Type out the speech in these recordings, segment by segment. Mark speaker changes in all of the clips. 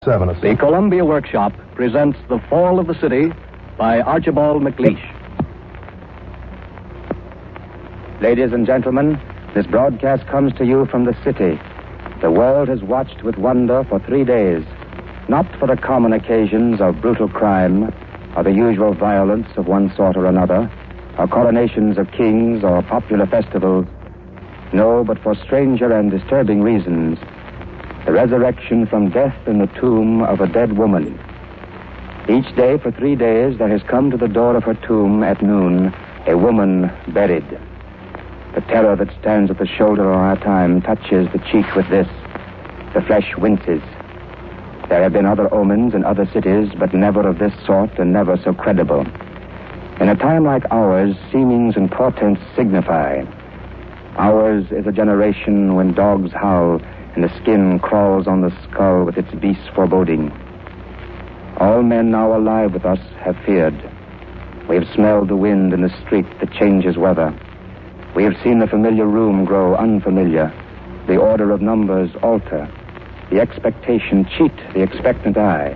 Speaker 1: 7.
Speaker 2: The Columbia Workshop presents The Fall of the City by Archibald MacLeish.
Speaker 3: Ladies and gentlemen, this broadcast comes to you from the city. The world has watched with wonder for 3 days, not for the common occasions of brutal crime or the usual violence of one sort or another, or coronations of kings or popular festivals. No, but for stranger and disturbing reasons. The resurrection from death in the tomb of a dead woman. Each day for 3 days there has come to the door of her tomb at noon a woman buried. The terror that stands at the shoulder of our time touches the cheek with this. The flesh winces. There have been other omens in other cities, but never of this sort and never so credible. In a time like ours, seemings and portents signify. Ours is a generation when dogs howl and the skin crawls on the skull with its beast foreboding. All men now alive with us have feared. We have smelled the wind in the street that changes weather. We have seen the familiar room grow unfamiliar, the order of numbers alter, the expectation cheat the expectant eye.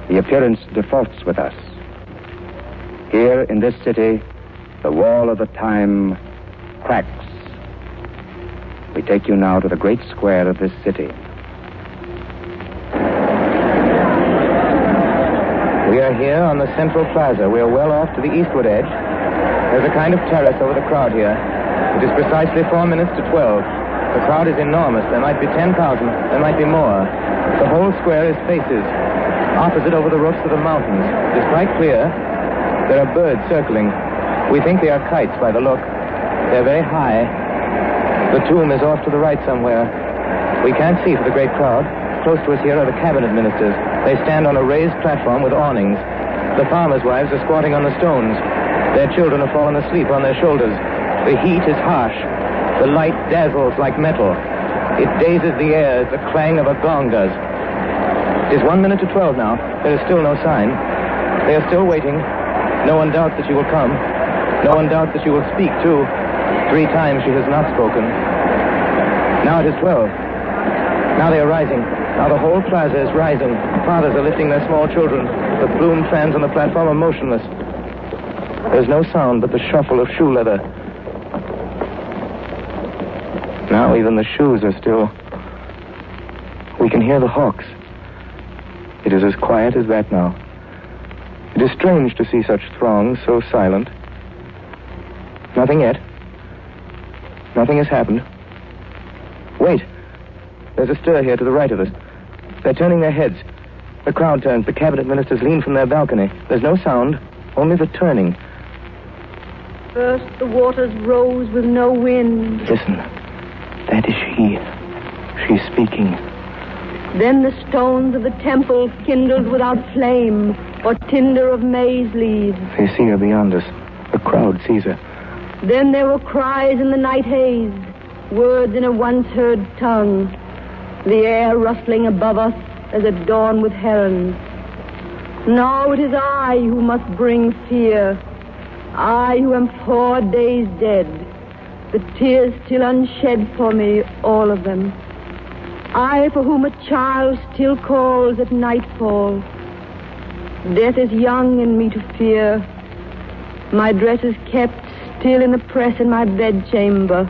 Speaker 3: The appearance defaults with us. Here in this city, the wall of the time cracks. We take you now to the great square of this city.
Speaker 4: We are here on the central plaza. We are well off to the eastward edge. There's a kind of terrace over the crowd here. It is precisely 4 minutes to 12. The crowd is enormous. There might be 10,000. There might be more. The whole square is faces. Opposite over the roofs of the mountains. It is quite clear. There are birds circling. We think they are kites by the look. They're very high. The tomb is off to the right somewhere. We can't see for the great crowd. Close to us here are the cabinet ministers. They stand on a raised platform with awnings. The farmers' wives are squatting on the stones. Their children have fallen asleep on their shoulders. The heat is harsh. The light dazzles like metal. It dazes the air as the clang of a gong does. It is 1 minute to 12 now. There is still no sign. They are still waiting. No one doubts that she will come. No one doubts that she will speak, too. 3 times she has not spoken. Now it is 12. Now they are rising. Now the whole plaza is rising. Fathers are lifting their small children. The plumed fans on the platform are motionless. There's no sound but the shuffle of shoe leather. Now even the shoes are still. We can hear the hawks. It is as quiet as that now. It is strange to see such throngs so silent. Nothing yet. Nothing has happened. Wait. There's a stir here to the right of us. They're turning their heads. The crowd turns. The cabinet ministers lean from their balcony. There's no sound, only the turning.
Speaker 5: First the waters rose with no wind.
Speaker 4: Listen. That is she. She's speaking.
Speaker 5: Then the stones of the temple kindled without flame or tinder of maize leaves.
Speaker 4: They see her beyond us. The crowd sees her.
Speaker 5: Then there were cries in the night haze, words in a once-heard tongue, the air rustling above us as at dawn with herons. Now it is I who must bring fear, I who am 4 days dead, the tears still unshed for me, all of them. I for whom a child still calls at nightfall. Death is young in me to fear. My dress is kept still in the press in my bedchamber.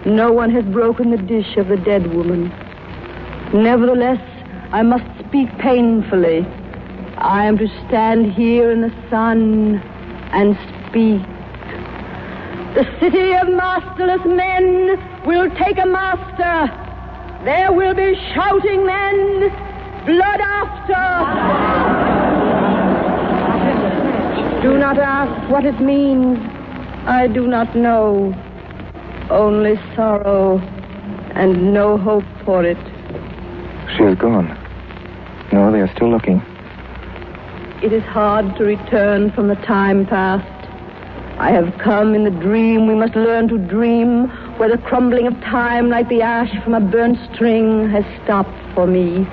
Speaker 5: No one has broken the dish of the dead woman. Nevertheless, I must speak painfully. I am to stand here in the sun and speak. The city of masterless men will take a master. There will be shouting men, blood after. Do not ask what it means. I do not know. Only sorrow and no hope for it.
Speaker 4: She is gone. No, they are still looking.
Speaker 5: It is hard to return from the time past. I have come in the dream we must learn to dream, where the crumbling of time like the ash from a burnt string has stopped for me.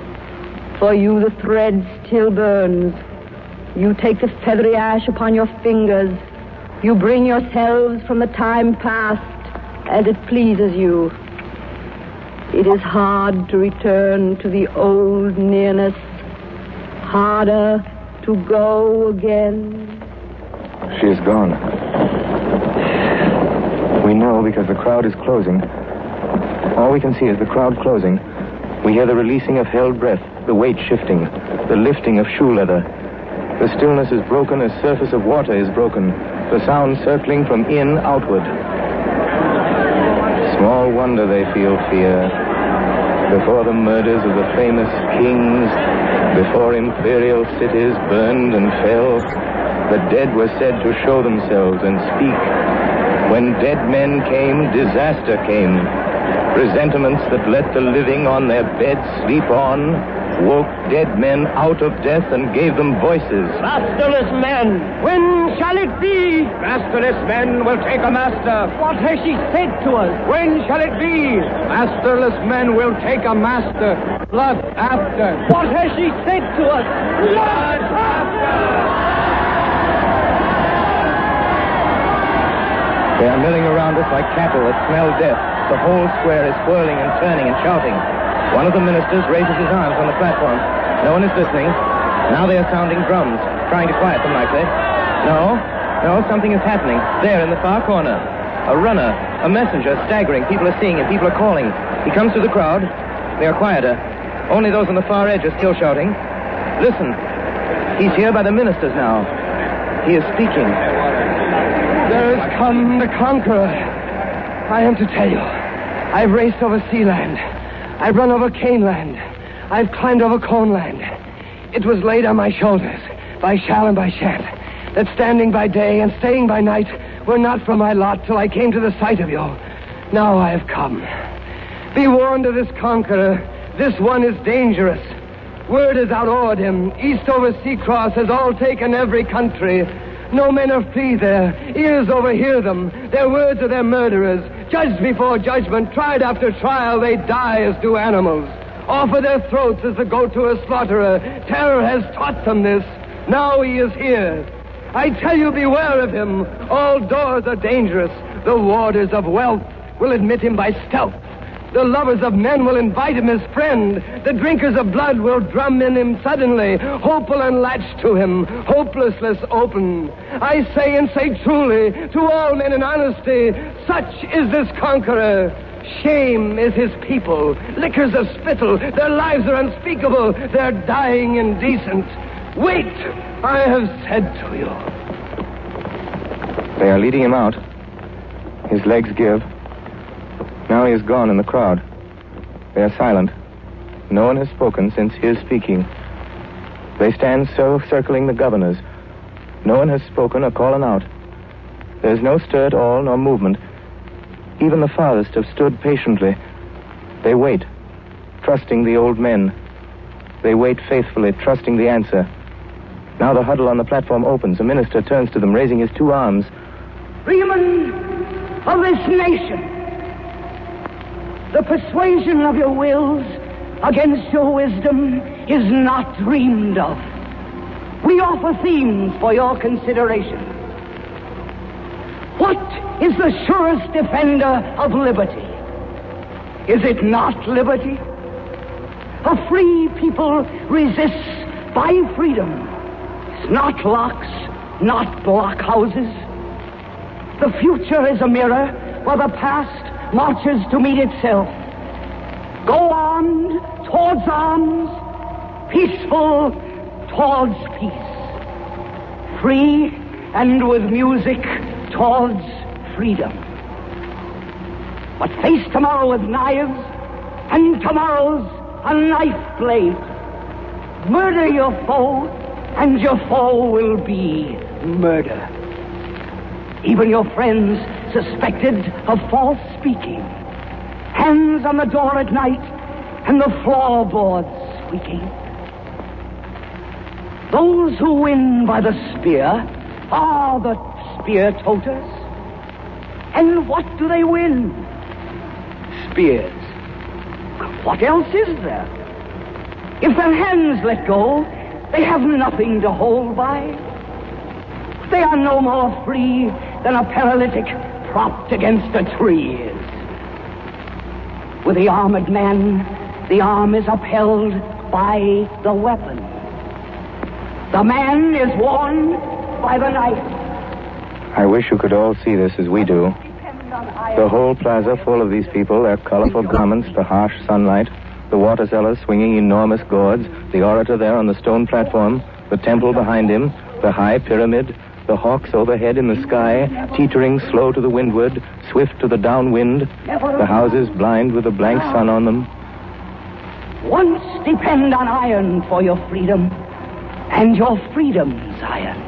Speaker 5: For you the thread still burns. You take the feathery ash upon your fingers. You bring yourselves from the time past as it pleases you. It is hard to return to the old nearness, harder to go again.
Speaker 4: She is gone. We know because the crowd is closing. All we can see is the crowd closing. We hear the releasing of held breath, the weight shifting, the lifting of shoe leather. The stillness is broken as surface of water is broken, the sound circling from in outward. Small wonder they feel fear. Before the murders of the famous kings, before imperial cities burned and fell, the dead were said to show themselves and speak. When dead men came, disaster came. Presentiments that let the living on their beds sleep on woke dead men out of death and gave them voices.
Speaker 1: Masterless men, when shall it be?
Speaker 6: Masterless men will take a master.
Speaker 1: What has she said to us?
Speaker 6: When shall it be? Masterless men will take a master. Blood after.
Speaker 1: What has she said to us?
Speaker 6: Blood after!
Speaker 4: They are milling around us like cattle that smell death. The whole square is whirling and turning and shouting. One of the ministers raises his arms on the platform. No one is listening. Now they are sounding drums, trying to quiet them likely. No, something is happening. There in the far corner. A runner, a messenger, staggering. People are seeing him. People are calling. He comes through the crowd. They are quieter. Only those on the far edge are still shouting. Listen. He's here by the ministers now. He is speaking.
Speaker 1: There has come the conqueror. I am to tell you. I've raced over sea land. I've run over cane land. I've climbed over cone land. It was laid on my shoulders by Shall and by Shan, that standing by day and staying by night were not for my lot till I came to the sight of you. Now I have come. Be warned of this conqueror. This one is dangerous. Word is outlawed him. East over sea cross has all taken every country. No men are free there. Ears overhear them. Their words are their murderers. Judged before judgment, tried after trial, they die as do animals. Offer their throats as the goat to a slaughterer. Terror has taught them this. Now he is here. I tell you, beware of him. All doors are dangerous. The warders of wealth will admit him by stealth. The lovers of men will invite him as friend. The drinkers of blood will drum in him suddenly. Hope will unlatch to him. Hopelessness open. I say and say truly, to all men in honesty, such is this conqueror. Shame is his people. Liquors of spittle. Their lives are unspeakable. They're dying indecent. Wait, I have said to you.
Speaker 4: They are leading him out. His legs give. Now he is gone in the crowd. They are silent. No one has spoken since his speaking. They stand so, circling the governors. No one has spoken or callen out. There is no stir at all, nor movement. Even the farthest have stood patiently. They wait, trusting the old men. They wait faithfully, trusting the answer. Now the huddle on the platform opens. A minister turns to them, raising his two arms.
Speaker 1: Freemen of this nation, the persuasion of your wills against your wisdom is not dreamed of. We offer themes for your consideration. What is the surest defender of liberty? Is it not liberty? A free people resists by freedom. It's not locks, not blockhouses. The future is a mirror where the past marches to meet itself. Go on towards arms, peaceful towards peace. Free and with music towards freedom. But face tomorrow with knives, and tomorrow's a knife blade. Murder your foe, and your foe will be murder. Even your friends suspected of false speaking. Hands on the door at night, and the floorboards squeaking. Those who win by the spear are the spear-toters. And what do they win? Spears. What else is there? If their hands let go, they have nothing to hold by. They are no more free than a paralytic propped against a tree is.
Speaker 7: With the armored man, the arm is upheld by the weapon. The man is worn by the knife.
Speaker 4: I wish you could all see this as we do. The whole plaza full of these people, their colorful garments, the harsh sunlight, the water sellers swinging enormous gourds, the orator there on the stone platform, the temple behind him, the high pyramid, the hawks overhead in the sky, teetering slow to the windward, swift to the downwind, the houses blind with the blank sun on them.
Speaker 7: Once depend on iron for your freedom, and your freedom's iron.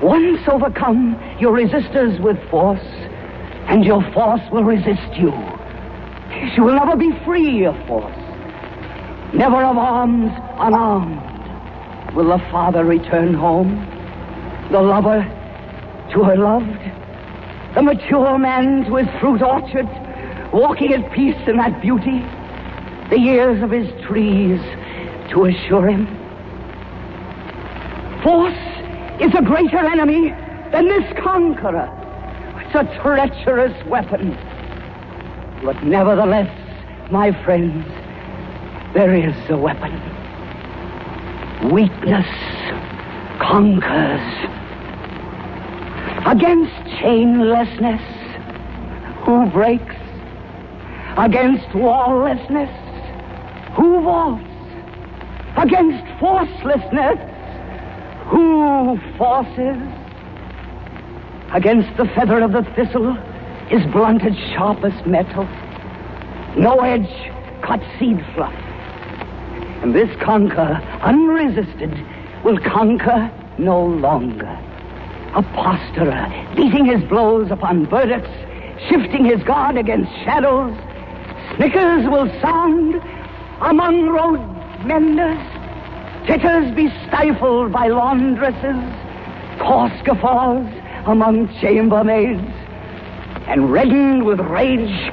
Speaker 7: Once overcome your resistors with force, and your force will resist you. You will never be free of force. Never of arms unarmed will the father return home, the lover to her loved, the mature man to his fruit orchard, walking at peace in that beauty, the years of his trees to assure him. Force is a greater enemy than this conqueror. It's a treacherous weapon. But nevertheless, my friends, there is a weapon. Weakness conquers. Against chainlessness, who breaks? Against walllessness, who vaults? Against forcelessness, who forces? Against the feather of the thistle is blunted sharpest metal. No edge cuts seed fluff. And this conqueror, unresisted, will conquer no longer. A posterer, beating his blows upon burdocks, shifting his guard against shadows. Snickers will sound among road menders. Titters be stifled by laundresses. Coarse guffaws among chambermaids. And reddened with rage,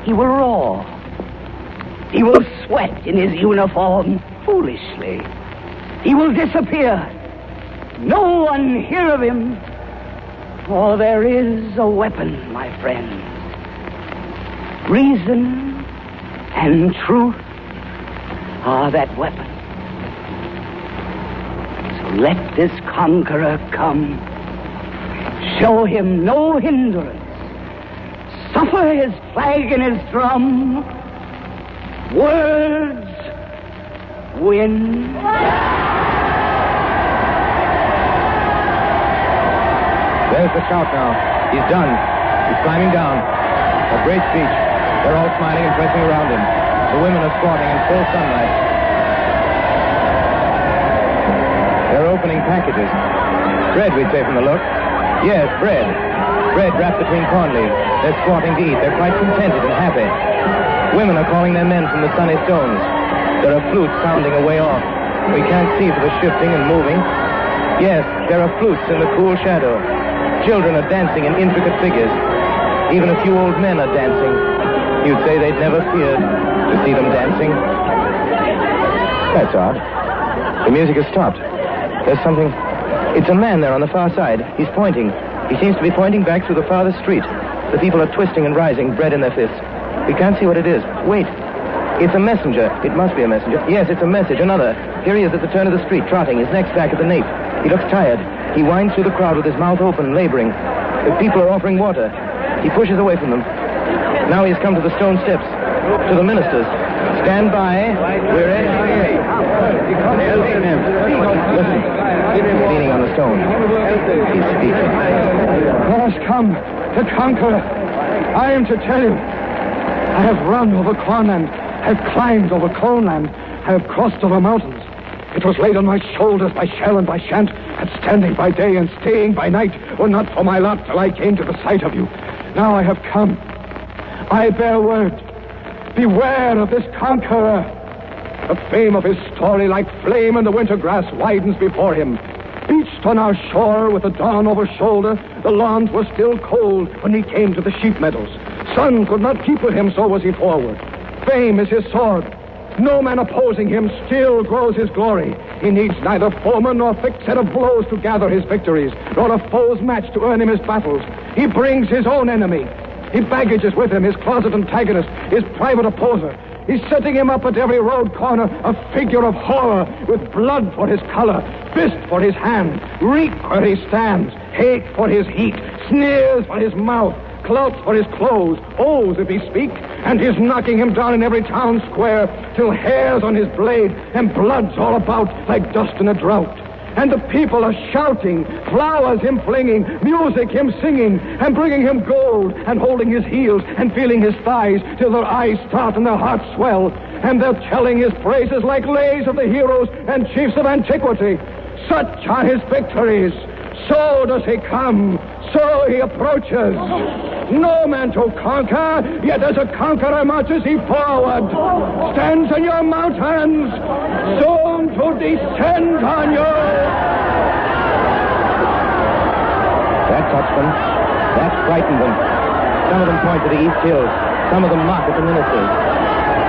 Speaker 7: he will roar. He will sweat in his uniform foolishly. He will disappear. No one hear of him. For there is a weapon, my friends. Reason and truth are that weapon. So let this conqueror come. Show him no hindrance. Suffer his flag and his drum. Words win.
Speaker 4: There's the shout now. He's done. He's climbing down. A great speech. They're all smiling and pressing around him. The women are squatting in full sunlight. They're opening packages. Bread, we'd say from the look. Yes, bread. Bread wrapped between corn leaves. They're squatting to eat. They're quite contented and happy. Women are calling their men from the sunny stones. There are flutes sounding away off. We can't see for the shifting and moving. Yes, there are flutes in the cool shadow. Children are dancing in intricate figures. Even a few old men are dancing. You'd say they'd never feared to see them dancing. That's odd. The music has stopped. There's something... It's a man there on the far side. He's pointing. He seems to be pointing back through the farthest street. The people are twisting and rising, bread in their fists. We can't see what it is. Wait. It's a messenger. It must be a messenger. Yes, it's a message. Another. Here he is at the turn of the street, trotting, his neck's back at the nape. He looks tired. He winds through the crowd with his mouth open, laboring. The people are offering water. He pushes away from them. Now he has come to the stone steps. To the ministers. Stand by. We're ready. Listen. Leaning on the stone. He's speaking.
Speaker 1: Let us come to conquer. I am to tell you. I have run over cornland. I have climbed over coneland. I have crossed over mountains. It was laid on my shoulders by shell and by shant, and standing by day and staying by night were not for my lot till I came to the sight of you. Now I have come. I bear word. Beware of this conqueror. The fame of his story like flame in the winter grass widens before him. Beached on our shore with the dawn over shoulder, the lawns were still cold when he came to the sheep meadows. Sun could not keep with him, so was he forward. Fame is his sword. No man opposing him still grows his glory. He needs neither foeman nor thick set of blows to gather his victories, nor a foe's match to earn him his battles. He brings his own enemy.
Speaker 6: He baggages with him his closet antagonist, his private opposer. He's setting him up at every road corner, a figure of horror, with blood for his color, fist for his hand, reek where he stands, hate for his heat, sneers for his mouth, clouts for his clothes, oaths if he speak, and he's knocking him down in every town square till hair's on his blade and blood's all about like dust in a drought. And the people are shouting, flowers him flinging, music him singing, and bringing him gold, and holding his heels, and feeling his thighs, till their eyes start and their hearts swell. And they're telling his praises like lays of the heroes and chiefs of antiquity. Such are his victories. So does he come. So he approaches. No man to conquer, yet as a conqueror marches he forward. Stands on your mountains, soon to descend on you.
Speaker 4: That touched them. That frightened them. Some of them point to the East Hills. Some of them mock at the ministers.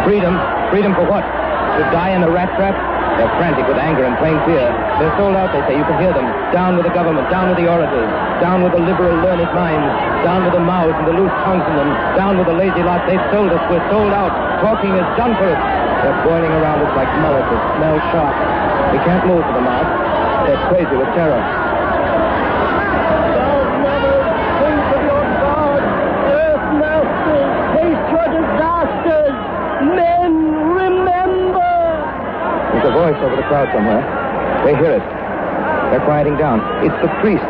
Speaker 4: Freedom? Freedom for what? To die in a rat trap? They're frantic with anger and plain fear. They're sold out, they say. You can hear them. Down with the government. Down with the orators. Down with the liberal, learned minds. Down with the mouths and the loose tongues in them. Down with the lazy lot. They've sold us. We're sold out. Talking is done for us. They're boiling around us like mullets that smell sharp. We can't move for the mouth. They're crazy with terror. There's a voice over the crowd somewhere. They hear it. They're quieting down. It's the priests.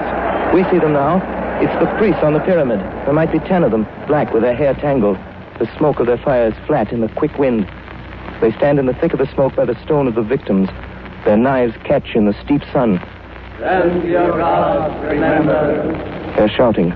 Speaker 4: We see them now. It's the priests on the pyramid. There might be 10 of them, black with their hair tangled. The smoke of their fires flat in the quick wind. They stand in the thick of the smoke by the stone of the victims. Their knives catch in the steep sun.
Speaker 1: And your God, remember.
Speaker 4: They're shouting.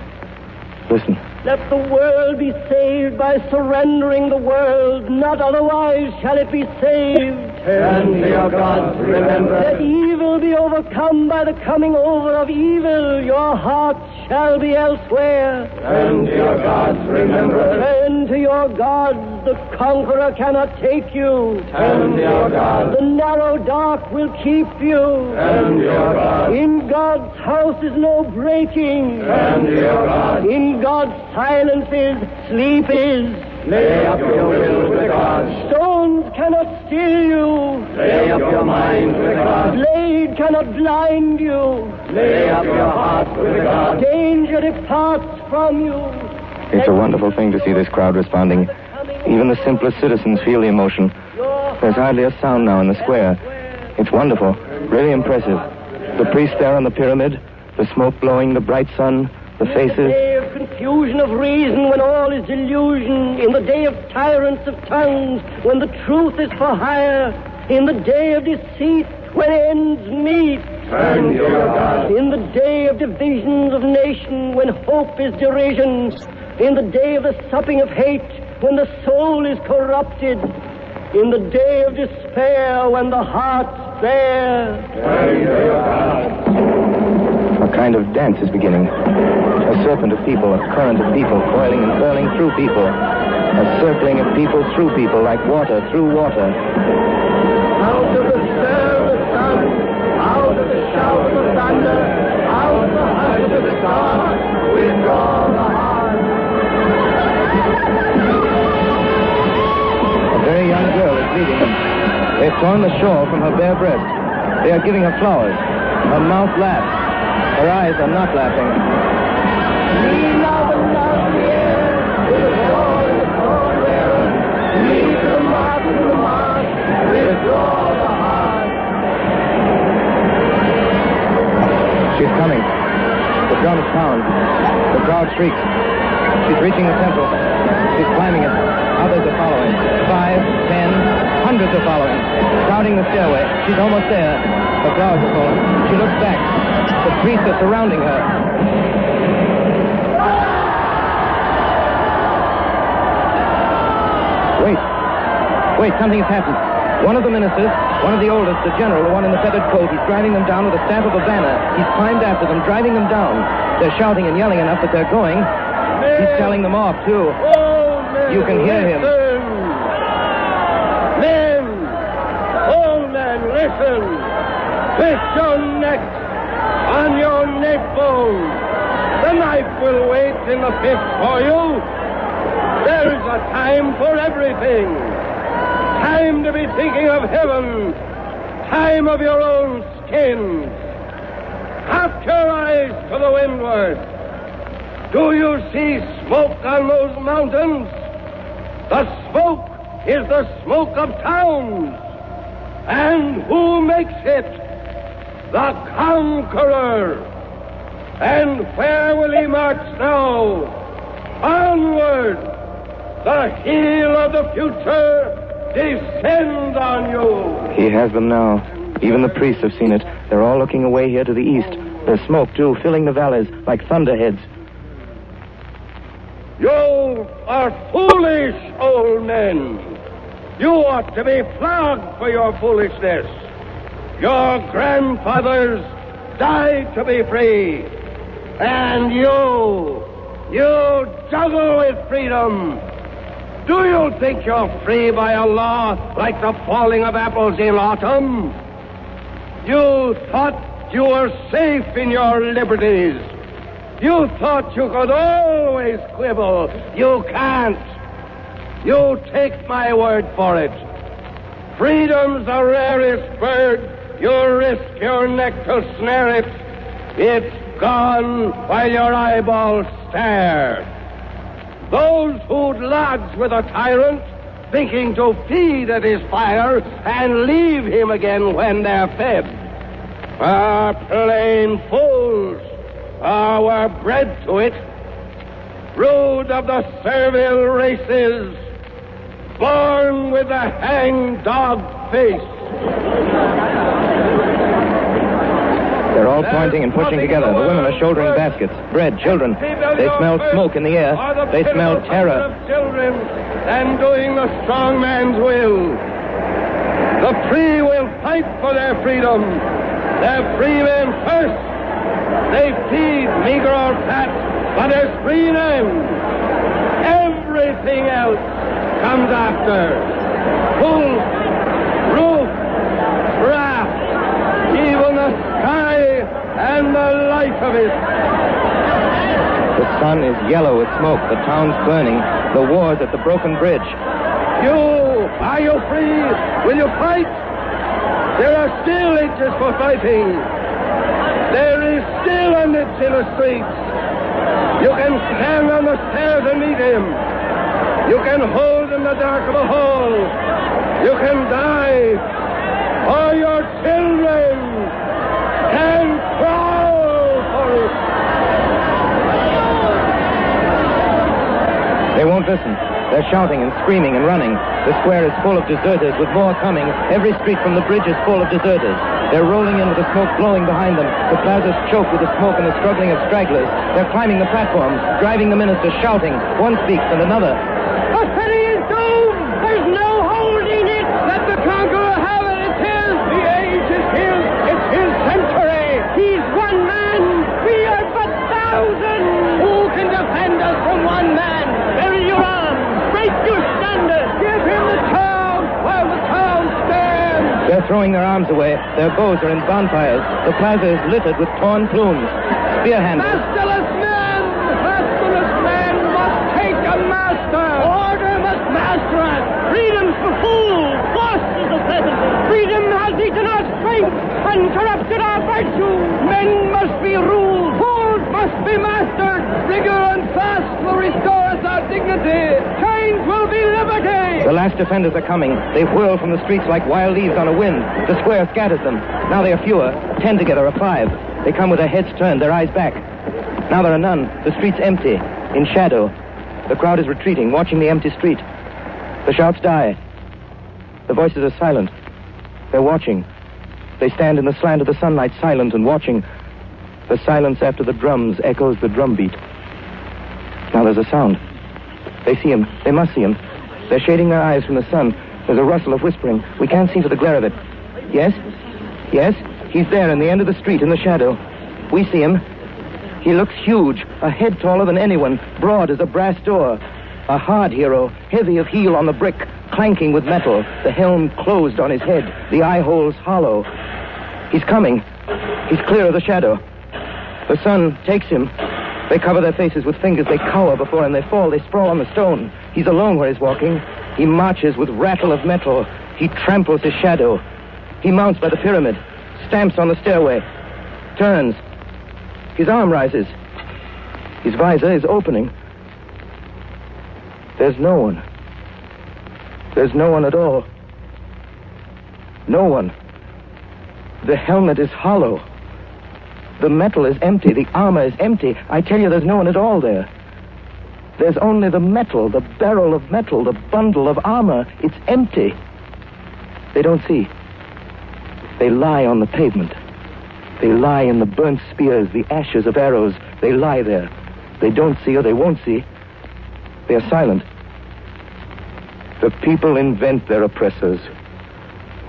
Speaker 4: Listen.
Speaker 1: Let the world be saved by surrendering the world, not otherwise shall it be saved.
Speaker 6: And your God, remember.
Speaker 1: Let evil be overcome by the coming over of evil. Your heart shall be elsewhere.
Speaker 6: And your God, remember.
Speaker 1: Turn to your God. The conqueror cannot take you.
Speaker 6: And your God.
Speaker 1: The narrow dark will keep you.
Speaker 6: And your God.
Speaker 1: In God's house is no breaking.
Speaker 6: And your God.
Speaker 1: In God's silence is, sleep is.
Speaker 6: Lay up your will with God.
Speaker 1: Stones cannot still you.
Speaker 6: Lay up your mind with God.
Speaker 1: Blade cannot blind you.
Speaker 6: Lay up your heart with God.
Speaker 1: Danger departs from you.
Speaker 4: It's a wonderful thing to see this crowd responding. Even the simplest citizens feel the emotion. There's hardly a sound now in the square. It's wonderful, really impressive. The priests there on the pyramid, the smoke blowing, the bright sun, the faces.
Speaker 1: In the day of confusion of reason, when all is delusion, in the day of tyrants of tongues, when the truth is for hire, in the day of deceit, when ends meet.
Speaker 6: Turn to your God.
Speaker 1: In the day of divisions of nation, when hope is derision, in the day of the supping of hate, when the soul is corrupted, in the day of despair, when the heart's bare.
Speaker 6: Turn to your God.
Speaker 4: A kind of dance is beginning. A serpent of people, a current of people, coiling and curling through people. A circling of people through people, like water through water.
Speaker 1: Out of the stir of the sun, out of the shout of the thunder, out of the hush of the storm, withdraw the heart.
Speaker 4: A very young girl is leading them. They've torn the shawl from her bare breast. They are giving her flowers. Her mouth laughs. Her eyes are not laughing.
Speaker 1: We love and love the air, with the joy of the cold wearer. Lead to the mark, withdraw the heart.
Speaker 4: She's coming. The drums pound. The crowd shrieks. She's reaching the temple. She's climbing it. Others are following. 5, 10, hundreds are following. Crowding the stairway. She's almost there. Her flowers are falling. She looks back. The priests are surrounding her. Wait, something has happened. One of the ministers, one of the oldest, the general, the one in the feathered coat, he's driving them down with the staff of a banner. He's climbed after them, driving them down. They're shouting and yelling enough that they're going. He's telling them off, too. You can hear him.
Speaker 1: Men, all men, listen. Twist your neck on your neck bone. The knife will wait in the fist for you.
Speaker 8: There is a time for everything. Time to be thinking of heaven. Time of your own skins. Cast your eyes to the windward. Do you see smoke on those mountains? The smoke is the smoke of towns. And who makes it? The conqueror. And where will he march now? Onward! The heel of the future descends on you.
Speaker 4: He has them now. Even the priests have seen it. They're all looking away here to the east. There's smoke, too, filling the valleys like thunderheads.
Speaker 8: You are foolish, old men. You ought to be flogged for your foolishness. Your grandfathers died to be free. And you juggle with freedom. Do you think you're free by a law like the falling of apples in autumn? You thought you were safe in your liberties. You thought you could always quibble. You can't. You take my word for it. Freedom's the rarest bird. You risk your neck to snare it. It's gone while your eyeballs stare. Those who'd lodge with a tyrant, thinking to feed at his fire and leave him again when they're fed, are plain fools. Were bred to it. Brood of the servile races, born with the hang-dog face.
Speaker 4: They're all pointing and pushing together. The women are shouldering baskets. Bread, children. They smell smoke in the air. They smell terror.
Speaker 8: Of children and doing the strong man's will. The free will fight for their freedom. They're free men first. They feed meager or fat, but as free men. Everything else comes after. Food, roof, raft, even the sky and the light of it.
Speaker 4: The sun is yellow with smoke. The town's burning. The war's at the broken bridge.
Speaker 8: Are you free? Will you fight? There are still ages for fighting. There is still an itch in the streets. You can stand on the stairs and meet him. You can hold in the dark of a hall. You can die. Or your children can crawl for it.
Speaker 4: They won't listen. They're shouting and screaming and running. The square is full of deserters, with more coming. Every street from the bridge is full of deserters. They're rolling in with the smoke blowing behind them. The plaza's choked with the smoke and the struggling of stragglers. They're climbing the platforms, driving the ministers, shouting. One speaks and another.
Speaker 8: The city is doomed! There's no holding it! Let the conqueror have it! It's his! The age is his! It's his century! He's one man! We are but thousands! Who can defend us from one man? Bury your arms! Break your standards! Give him the town while the town stands!
Speaker 4: They're throwing their arms away. Their bows are in bonfires. The plaza is littered with torn plumes. Spear handles.
Speaker 8: Masterless men! Masterless men must take a master! Order must master us! Freedom's for fools! Lost is the present! Freedom has eaten our strength and corrupted our virtue! Men must be ruled! Fools must be mastered! Rigor and fast will restore us our dignity! Change will be liberty!
Speaker 4: The last defenders are coming. They whirl from the streets like wild leaves on a wind. The square scatters them. Now they are fewer. 10 together or 5. They come with their heads turned, their eyes back. Now there are none. The street's empty, in shadow. The crowd is retreating, watching the empty street. The shouts die. The voices are silent. They're watching. They stand in the slant of the sunlight, silent and watching. The silence after the drums echoes the drumbeat. Now there's a sound. They see him. They must see him. They're shading their eyes from the sun. There's a rustle of whispering. We can't see for the glare of it. Yes? Yes? He's there in the end of the street in the shadow. We see him. He looks huge, a head taller than anyone, broad as a brass door. A hard hero, heavy of heel on the brick, clanking with metal, the helm closed on his head, the eye holes hollow. He's coming. He's clear of the shadow. The sun takes him. They cover their faces with fingers. They cower before him. They fall. They sprawl on the stone. He's alone where he's walking. He marches with rattle of metal. He tramples his shadow. He mounts by the pyramid, stamps on the stairway, turns. His arm rises. His visor is opening. There's no one. There's no one at all. No one. The helmet is hollow. The metal is empty. The armor is empty. I tell you, there's no one at all there. There's only the metal, the barrel of metal, the bundle of armor. It's empty. They don't see. They lie on the pavement. They lie in the burnt spears, the ashes of arrows. They lie there. They don't see or they won't see. They are silent. The people invent their oppressors.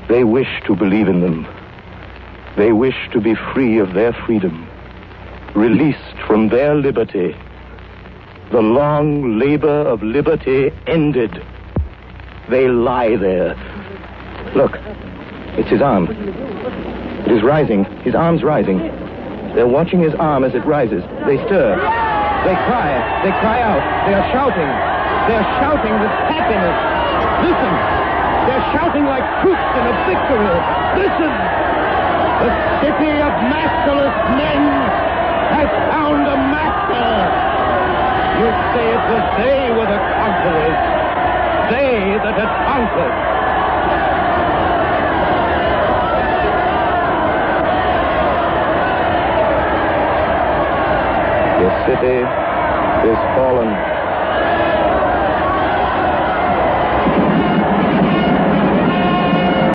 Speaker 4: They wish to believe in them. They wish to be free of their freedom, released from their liberty. The long labor of liberty ended. They lie there. Look, it's his arm. It is rising. His arm's rising. They're watching his arm as it rises. They stir. They cry. They cry out. They are shouting. They're shouting with happiness. Listen. They're shouting like troops in a victory. Listen. The city of masterless men has found a master. You say it was they were the conquerors. They that had conquered. The city is fallen.